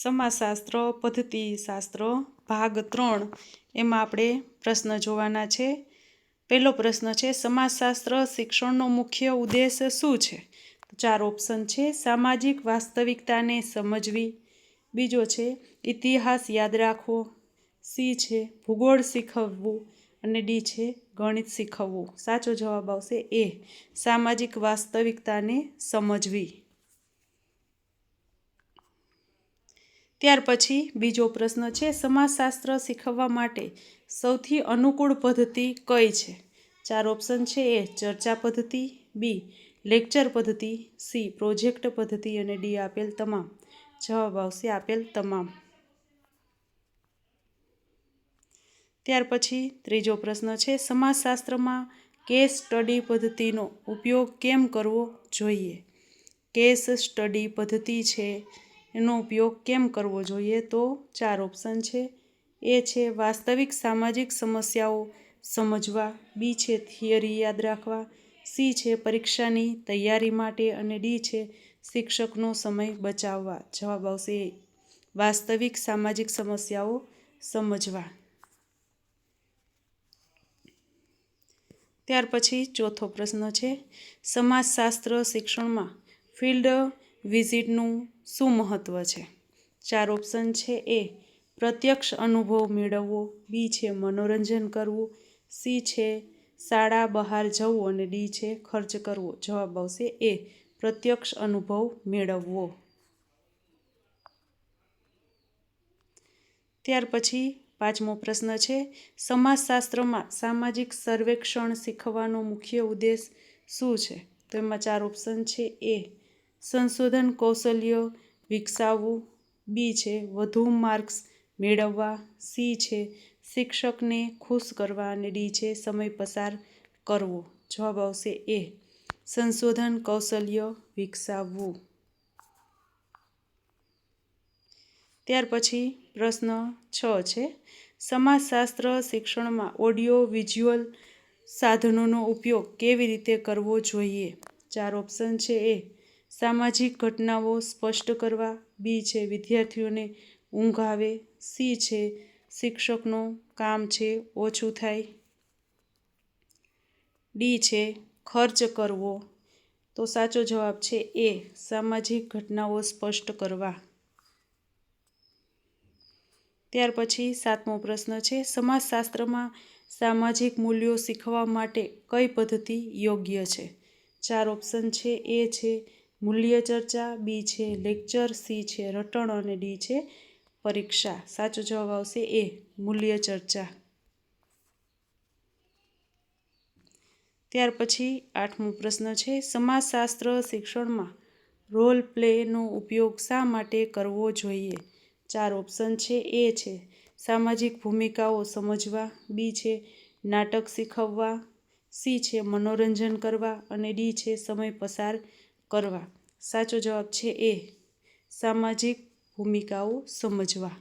સમાજશાસ્ત્ર પદ્ધતિશાસ્ત્ર ભાગ 3 એમાં આપણે પ્રશ્ન જોવાના છે। પહેલો પ્રશ્ન છે, સમાજશાસ્ત્ર શિક્ષણનો મુખ્ય ઉદ્દેશ શું છે? તો 4 ઓપ્શન છે। સામાજિક વાસ્તવિકતાને સમજવી, બીજો છે ઇતિહાસ યાદ રાખવો, સી છે ભૂગોળ શીખવવું અને ડી છે ગણિત શીખવવું। સાચો જવાબ આવશે એ, સામાજિક વાસ્તવિકતાને સમજવી। ત્યાર પછી બીજો પ્રશ્ન છે, સમાજશાસ્ત્ર શીખવવા માટે સૌથી અનુકૂળ પદ્ધતિ કઈ છે? 4 ઓપ્શન છે। એ ચર્ચા પદ્ધતિ, બી લેક્ચર પદ્ધતિ, સી પ્રોજેક્ટ પદ્ધતિ અને ડી આપેલ તમામ। જવાબ આવશે આપેલ તમામ। ત્યાર પછી ત્રીજો પ્રશ્ન છે, સમાજશાસ્ત્રમાં કેસ સ્ટડી પદ્ધતિનો ઉપયોગ કેમ કરવો જોઈએ? કેસ સ્ટડી પદ્ધતિ છે એનો ઉપયોગ કેમ કરવો જોઈએ? તો 4 ઓપ્શન છે। એ છે વાસ્તવિક સામાજિક સમસ્યાઓ સમજવા, બી છે થિયરી યાદ રાખવા, સી છે પરીક્ષાની તૈયારી માટે અને ડી છે શિક્ષકનો સમય બચાવવા। જવાબ આવશે વાસ્તવિક સામાજિક સમસ્યાઓ સમજવા। ત્યાર પછી ચોથો પ્રશ્ન છે, સમાજશાસ્ત્ર શિક્ષણમાં ફિલ્ડ વિઝિટનું શું મહત્ત્વ છે? 4 ઓપ્શન છે। એ પ્રત્યક્ષ અનુભવ મેળવવો, બી છે મનોરંજન કરવું, સી છે શાળા બહાર જવું અને ડી છે ખર્ચ કરવો। જવાબ આવશે એ પ્રત્યક્ષ અનુભવ મેળવવો। ત્યાર પછી પાંચમો પ્રશ્ન છે, સમાજશાસ્ત્રમાં સામાજિક સર્વેક્ષણ શીખવવાનો મુખ્ય ઉદ્દેશ શું છે? તો એમાં 4 ઓપ્શન છે। એ સંશોધન કૌશલ્ય વિકસાવવું, બી છે વધુ માર્ક્સ મેળવવા, સી છે શિક્ષકને ખુશ કરવા અને ડી છે સમય પસાર કરવો। જવાબ આવશે એ સંશોધન કૌશલ્ય વિકસાવવું। ત્યાર પછી પ્રશ્ન 6 છે, સમાજશાસ્ત્ર શિક્ષણમાં ઓડિયો વિઝ્યુઅલ સાધનોનો ઉપયોગ કેવી રીતે કરવો જોઈએ? 4 ઓપ્શન છે। એ સામાજિક ઘટનાઓ સ્પષ્ટ કરવા, બી છે વિદ્યાર્થીઓને ઊંઘ આવે, સી છે શિક્ષકનું કામ છે ઓછું થાય, ડી છે ખર્ચ કરવો। તો સાચો જવાબ છે એ સામાજિક ઘટનાઓ સ્પષ્ટ કરવા। ત્યાર પછી સાતમો પ્રશ્ન છે, સમાજશાસ્ત્રમાં સામાજિક મૂલ્યો શીખવા માટે કઈ પદ્ધતિ યોગ્ય છે? 4 ઓપ્શન છે। એ છે મૂલ્ય ચર્ચા, બી છે લેક્ચર, સી છે રટણ અને ડી છે પરીક્ષા। સાચો જવાબ આવશે એ મૂલ્ય ચર્ચા। ત્યાર પછી આઠમો પ્રશ્ન છે, સમાજશાસ્ત્ર શિક્ષણમાં રોલ પ્લેનો ઉપયોગ શા માટે કરવો જોઈએ? 4 ઓપ્શન છે। એ છે સામાજિક ભૂમિકાઓ સમજવા, બી છે નાટક શીખવવા, સી છે મનોરંજન કરવા અને ડી છે સમય પસાર કરવા। સાચો જવાબ છે એ સામાજિક ભૂમિકાઓ સમજવા।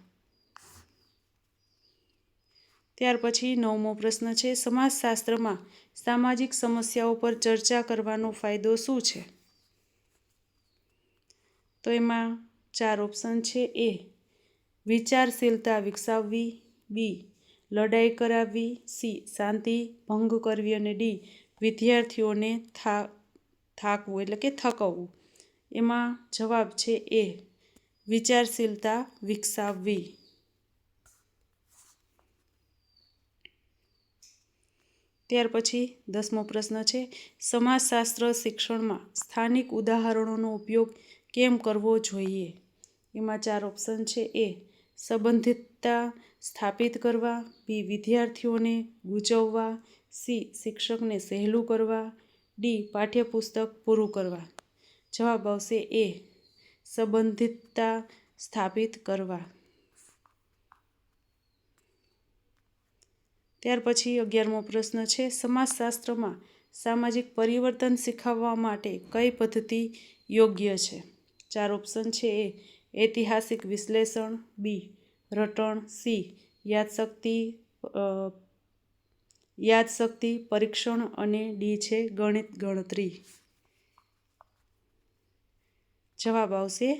ત્યાર પછી નવમો પ્રશ્ન છે, સમાજશાસ્ત્રમાં સામાજિક સમસ્યાઓ પર ચર્ચા કરવાનો ફાયદો શું છે? તો એમાં 4 ઓપ્શન છે। એ વિચારશીલતા વિકસાવવી, બી લડાઈ કરાવવી, સી શાંતિ ભંગ કરવી અને ડી વિદ્યાર્થીઓને થાકવું એટલે કે થકવવું। એમાં જવાબ છે એ વિચારશીલતા વિકસાવવી। ત્યાર પછી 10મો પ્રશ્ન છે, સમાજશાસ્ત્ર શિક્ષણમાં સ્થાનિક ઉદાહરણોનો ઉપયોગ કેમ કરવો જોઈએ? એમાં 4 ઓપ્શન છે। એ સંબંધિતતા સ્થાપિત કરવા, બી વિદ્યાર્થીઓને ગૂંચવવા, સી શિક્ષકને સહેલું કરવા, ડી પાઠ્યપુસ્તક પૂરું કરવા। જવાબ આવશે એ સંબંધિતતા સ્થાપિત કરવા। ત્યાર પછી 11મો પ્રશ્ન છે, સમાજશાસ્ત્રમાં સામાજિક પરિવર્તન શીખવવા માટે કઈ પદ્ધતિ યોગ્ય છે? 4 ઓપ્શન છે। એ ઐતિહાસિક વિશ્લેષણ, બી રટણ, સી યાદશક્તિ પરીક્ષણ અને ડી છે ગણિત ગણતરી। જવાબ આવશે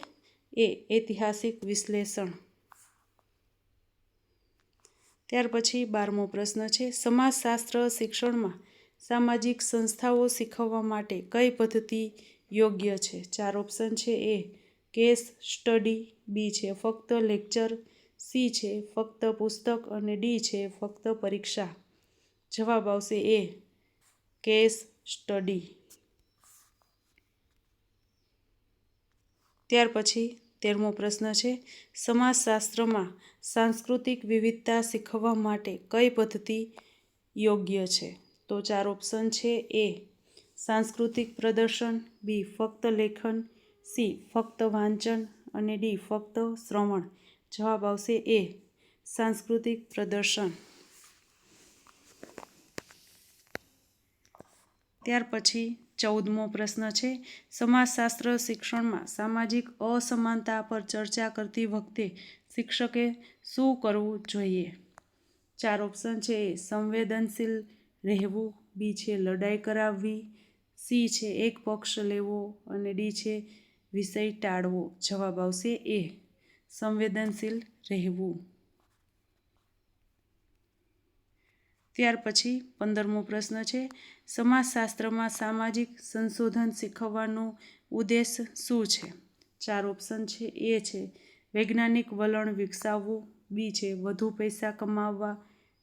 એ ઐતિહાસિક વિશ્લેષણ. ત્યાર પછી 12મો પ્રશ્ન છે, સમાજશાસ્ત્ર શિક્ષણમાં સામાજિક સંસ્થાઓ શીખવવા માટે કઈ પદ્ધતિ યોગ્ય છે? 4 ઓપ્શન છે. એ કેસ સ્ટડી, બી છે ફક્ત લેક્ચર, સી છે ફક્ત પુસ્તક અને ડી છે ફક્ત પરીક્ષા. જવાબ આવશે એ કેસ સ્ટડી. ત્યાર પછી 13મો પ્રશ્ન છે, સમાજશાસ્ત્રમાં સાંસ્કૃતિક વિવિધતા શીખવવા માટે કઈ પદ્ધતિ યોગ્ય છે? તો 4 ઓપ્શન છે. એ સાંસ્કૃતિક પ્રદર્શન, બી ફક્ત લેખન, સી ફક્ત વાંચન અને ડી ફક્ત શ્રવણ. જવાબ આવશે એ સાંસ્કૃતિક પ્રદર્શન. ત્યાર પછી 14મો પ્રશ્ન છે, સમાજશાસ્ત્ર શિક્ષણમાં સામાજિક અસમાનતા પર ચર્ચા કરતી વખતે શિક્ષકે શું કરવું જોઈએ? 4 ઓપ્શન છે. એ સંવેદનશીલ રહેવું, બી છે લડાઈ કરાવવી, સી છે એક પક્ષ લેવો અને ડી છે વિષય ટાળવો. જવાબ આવશે એ સંવેદનશીલ રહેવું. ત્યાર પછી 15મો પ્રશ્ન છે, સમાજશાસ્ત્રમાં સામાજિક સંશોધન શીખવવાનો ઉદ્દેશ શું છે? 4 ઓપ્શન છે. એ છે વૈજ્ઞાનિક વલણ વિકસાવવું, બી છે વધુ પૈસા કમાવવા,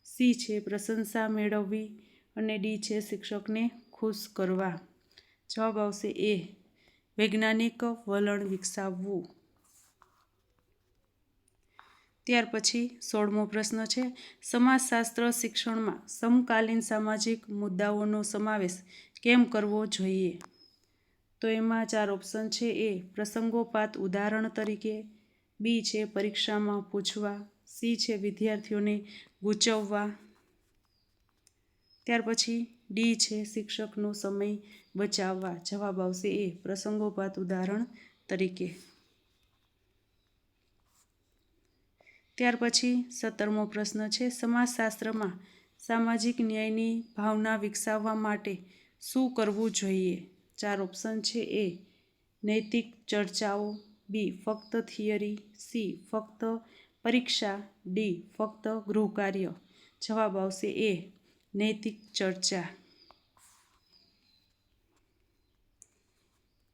સી છે પ્રશંસા મેળવવી અને ડી છે શિક્ષકને ખુશ કરવા. જવાબ આવશે એ વૈજ્ઞાનિક વલણ વિકસાવવું. ત્યાર પછી 16મો પ્રશ્ન છે, સમાજશાસ્ત્ર શિક્ષણમાં સમકાલીન સામાજિક મુદ્દાઓનો સમાવેશ કેમ કરવો જોઈએ? તો એમાં 4 ઓપ્શન છે. એ પ્રસંગોપાત ઉદાહરણ તરીકે, બી છે પરીક્ષામાં પૂછવા, સી છે વિદ્યાર્થીઓને ગૂંચવવા. ત્યાર પછી ડી છે શિક્ષકનો સમય બચાવવા. જવાબ આવશે એ પ્રસંગોપાત ઉદાહરણ તરીકે. ત્યાર પછી 17મો પ્રશ્ન છે, સમાજશાસ્ત્રમાં સામાજિક ન્યાયની ભાવના વિકસાવવા માટે શું કરવું જોઈએ? 4 ઓપ્શન છે. એ નૈતિક ચર્ચાઓ, બી ફક્ત થિયરી, સી ફક્ત પરીક્ષા, ડી ફક્ત ગૃહકાર્ય. જવાબ આવશે એ નૈતિક ચર્ચા.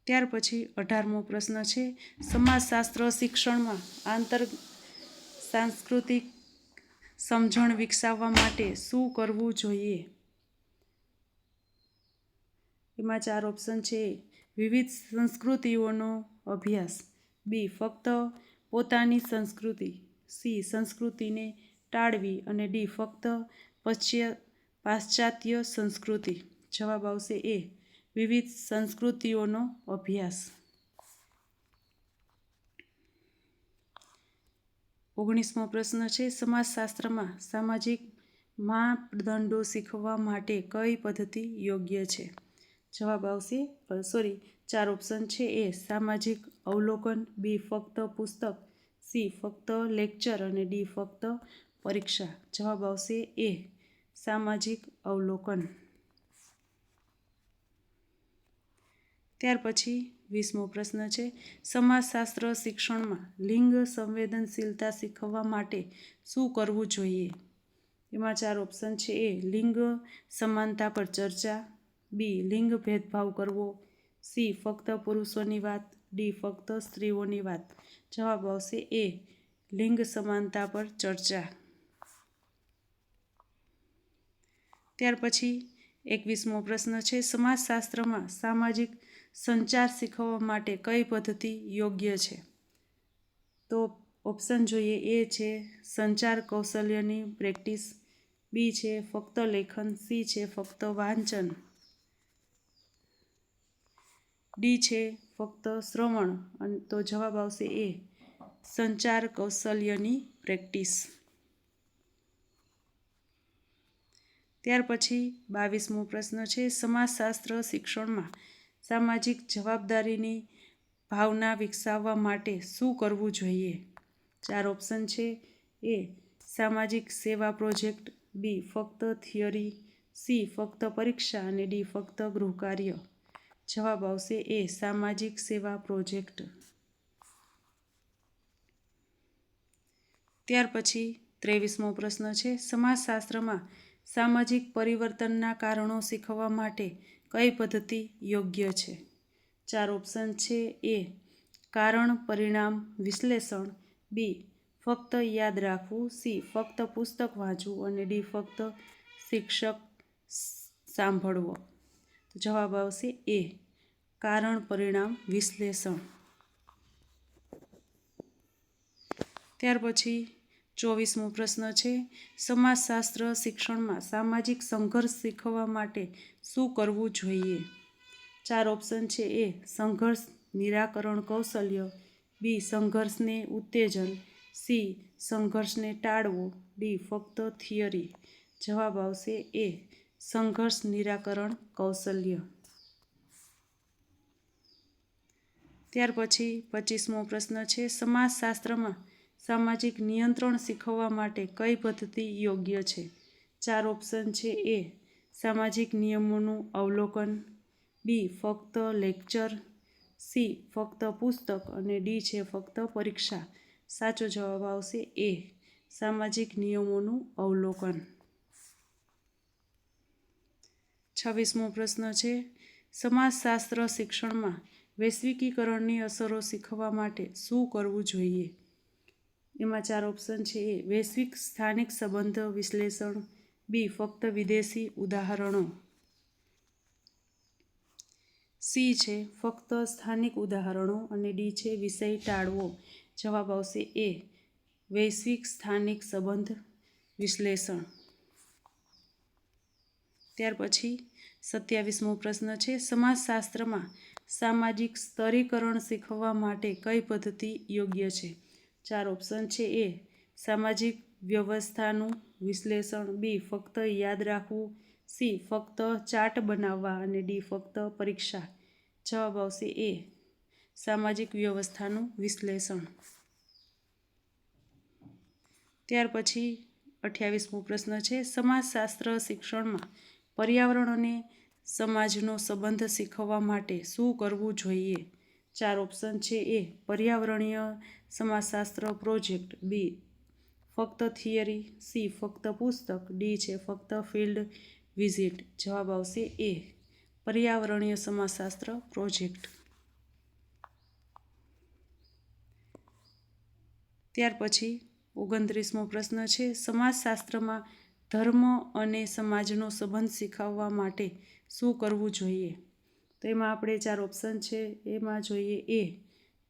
ત્યાર પછી 18મો પ્રશ્ન છે, સમાજશાસ્ત્ર શિક્ષણમાં આંતર સાંસ્કૃતિક સમજણ વિકસાવવા માટે શું કરવું જોઈએ? એમાં 4 ઓપ્શન છે. વિવિધ સંસ્કૃતિઓનો અભ્યાસ, બી ફક્ત પોતાની સંસ્કૃતિ, સી સંસ્કૃતિને ટાળવી અને ડી ફક્ત પાશ્ચાત્ય સંસ્કૃતિ. જવાબ આવશે એ વિવિધ સંસ્કૃતિઓનો અભ્યાસ. 19મો પ્રશ્ન છે, સમાજશાસ્ત્રમાં સામાજિક માપદંડો શીખવવા માટે કઈ પદ્ધતિ યોગ્ય છે? જવાબ આવશે 4 ઓપ્શન છે. એ સામાજિક અવલોકન, બી ફક્ત પુસ્તક, સી ફક્ત લેક્ચર અને ડી ફક્ત પરીક્ષા. જવાબ આવશે એ સામાજિક અવલોકન. ત્યાર પછી 20મો પ્રશ્ન છે, સમાજશાસ્ત્ર શિક્ષણમાં લિંગ સંવેદનશીલતા શીખવવા માટે શું કરવું જોઈએ? એમાં 4 ઓપ્શન છે. એ લિંગ સમાનતા પર ચર્ચા, બી લિંગ ભેદભાવ કરવો, સી ફક્ત પુરુષોની વાત, ડી ફક્ત સ્ત્રીઓની વાત. જવાબ આવશે એ લિંગ સમાનતા પર ચર્ચા. ત્યાર પછી 21મો પ્રશ્ન છે, સમાજશાસ્ત્રમાં સામાજિક સંચાર શીખવવા માટે કઈ પદ્ધતિ યોગ્ય છે? તો ઓપ્શન જોઈએ. એ છે સંચાર કૌશલ્યની પ્રેક્ટિસ, બી છે ફક્ત લેખન, સી છે ફક્ત વાંચન, ડી છે ફક્ત શ્રવણ. અને તો જવાબ આવશે એ સંચાર કૌશલ્યની પ્રેક્ટિસ. ત્યાર પછી 22મો પ્રશ્ન છે, સમાજશાસ્ત્ર શિક્ષણમાં સામાજિક જવાબદારીની ભાવના વિકસાવવા માટે શું કરવું જોઈએ? 4 ઓપ્શન છે. એ સામાજિક સેવા પ્રોજેક્ટ, બી ફક્ત થિયરી, સી ફક્ત પરીક્ષા અને ડી ફક્ત ગૃહકાર્ય. જવાબ આવશે એ સામાજિક સેવા પ્રોજેક્ટ. ત્યાર પછી 23મો પ્રશ્ન છે, સમાજશાસ્ત્રમાં સામાજિક પરિવર્તનના કારણો શીખવવા માટે કઈ પદ્ધતિ યોગ્ય છે? 4 ઓપ્શન છે. એ. કારણ પરિણામ વિશ્લેષણ, બી. ફક્ત યાદ રાખવું, સી. ફક્ત પુસ્તક વાંચવું અને ડી. ફક્ત શિક્ષક સાંભળવો. તો જવાબ આવશે એ. કારણ પરિણામ વિશ્લેષણ. ત્યાર પછી 24મો પ્રશ્ન છે, સમાજશાસ્ત્ર શિક્ષણમાં સામાજિક સંઘર્ષ શીખવવા માટે શું કરવું જોઈએ? 4 ઓપ્શન છે. એ. સંઘર્ષ નિરાકરણ કૌશલ્ય, બી. સંઘર્ષને ઉત્તેજન, સી. સંઘર્ષને ટાળવો, ડી. ફક્ત થિયરી. જવાબ આવશે એ. સંઘર્ષ નિરાકરણ કૌશલ્ય. ત્યાર પછી 25મો પ્રશ્ન છે, સમાજશાસ્ત્રમાં સામાજિક નિયંત્રણ શીખવવા માટે કઈ પદ્ધતિ યોગ્ય છે? 4 ઓપ્શન છે. એ. સામાજિક નિયમોનું અવલોકન, બી. ફક્ત લેક્ચર, સી. ફક્ત પુસ્તક અને ડી છે ફક્ત પરીક્ષા. સાચો જવાબ આવશે એ. સામાજિક નિયમોનું અવલોકન. 26મો પ્રશ્ન છે, સમાજશાસ્ત્ર શિક્ષણમાં વૈશ્વિકીકરણની અસરો શીખવવા માટે શું કરવું જોઈએ? એમાં 4 ઓપ્શન છે. એ. વૈશ્વિક સ્થાનિક સંબંધ વિશ્લેષણ, બી. ફક્ત વિદેશી ઉદાહરણો, સી છે ફક્ત સ્થાનિક ઉદાહરણો અને ડી છે વિષય ટાળવો. જવાબ આવશે એ. વૈશ્વિક સ્થાનિક સંબંધ વિશ્લેષણ. ત્યાર પછી 27મો પ્રશ્ન છે, સમાજશાસ્ત્રમાં સામાજિક સ્તરીકરણ શીખવવા માટે કઈ પદ્ધતિ યોગ્ય છે? 4 ઓપ્શન છે. એ. સામાજિક વ્યવસ્થાનું વિશ્લેષણ, બી. ફક્ત યાદ રાખવું, સી. ફક્ત ચાર્ટ બનાવવા અને ડી. ફક્ત પરીક્ષા. જવાબ આવશે એ. સામાજિક વ્યવસ્થાનું વિશ્લેષણ. ત્યાર પછી 28મો પ્રશ્ન છે, સમાજશાસ્ત્ર શિક્ષણમાં પર્યાવરણ અને સમાજનો સંબંધ શીખવવા માટે શું કરવું જોઈએ? 4 ઓપ્શન છે. એ. પર્યાવરણીય સમાજશાસ્ત્ર પ્રોજેક્ટ, બી. ફક્ત થિયરી, સી. ફક્ત પુસ્તક, ડી છે ફક્ત ફિલ્ડ વિઝિટ. જવાબ આવશે એ. પર્યાવરણીય સમાજશાસ્ત્ર પ્રોજેક્ટ. ત્યાર પછી 29મો પ્રશ્ન છે, સમાજશાસ્ત્રમાં ધર્મ અને સમાજનો સંબંધ શીખવવા માટે શું કરવું જોઈએ? તો એમાં આપણે 4 ઓપ્શન છે. એમાં જોઈએ એ.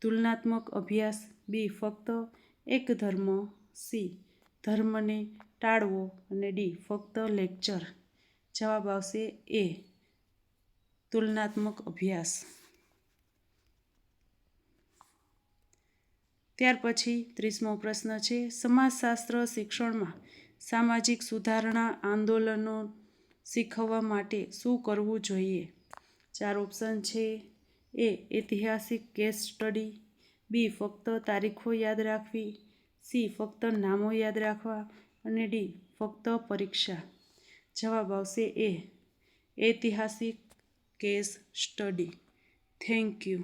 તુલનાત્મક અભ્યાસ, બી. ફક્ત એક ધર્મ, સી. ધર્મને ટાળવો અને ડી. ફક્ત લેક્ચર. જવાબ આવશે એ. તુલનાત્મક અભ્યાસ. ત્યાર પછી 30મો પ્રશ્ન છે, સમાજશાસ્ત્ર શિક્ષણમાં સામાજિક સુધારણા આંદોલનો શીખવવા માટે શું કરવું જોઈએ? 4 ઓપ્શન છે. એ. ઐતિહાસિક કેસ સ્ટડી, બી. ફક્ત તારીખો યાદ રાખવી, સી. ફક્ત નામો યાદ રાખવા અને ડી. ફક્ત પરીક્ષા. જવાબ આવશે એ. ઐતિહાસિક કેસ સ્ટડી. Thank you.